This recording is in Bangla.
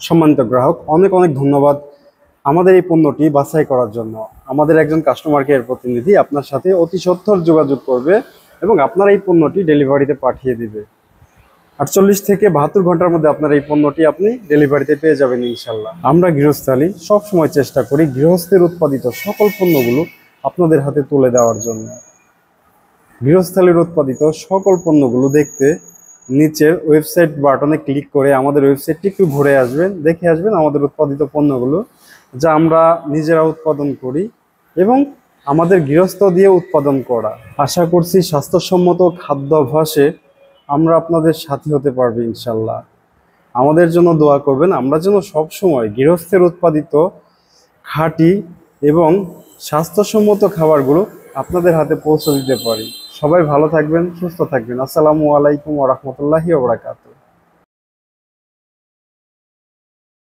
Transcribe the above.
সম্মানিত গ্রাহক, অনেক অনেক ধন্যবাদ আমাদের এই পণ্যটি বাছাই করার জন্য। আমাদের একজন কাস্টমার কেয়ার প্রতিনিধি আপনার সাথে অতি সত্বর যোগাযোগ করবে এবং আপনার এই পণ্যটি ডেলিভারিতে পাঠিয়ে দিবে। 48 থেকে 72 ঘন্টার মধ্যে আপনার এই পণ্যটি আপনি ডেলিভারিতে পেয়ে যাবেন ইনশাল্লাহ। আমরা গৃহস্থালী সবসময় চেষ্টা করি গৃহস্থের উৎপাদিত সকল পণ্যগুলো আপনাদের হাতে তুলে দেওয়ার জন্য। গৃহস্থালীর উৎপাদিত সকল পণ্যগুলো দেখতে নিচের ওয়েবসাইট বাটনে ক্লিক করে আমাদের ওয়েবসাইটটি একটু ঘুরে আসবেন, দেখে আসবেন আমাদের উৎপাদিত পণ্যগুলো, যা আমরা নিজেরা উৎপাদন করি এবং আমাদের গৃহস্থ দিয়ে উৎপাদন করা। আশা করছি স্বাস্থ্যসম্মত খাদ্যাভ্যাসে আমরা আপনাদের সাথী হতে পারবো ইনশাল্লাহ। আমাদের জন্য দোয়া করবেন, আমরা যেন সবসময় গৃহস্থের উৎপাদিত খাঁটি এবং স্বাস্থ্যসম্মত খাবারগুলো আপনাদের হাতে পৌঁছে দিতে পারি। সবাই ভালো থাকবেন, সুস্থ থাকবেন। আসসালামু আলাইকুম ওয়া রাহমাতুল্লাহি ওয়া বারাকাতুহু।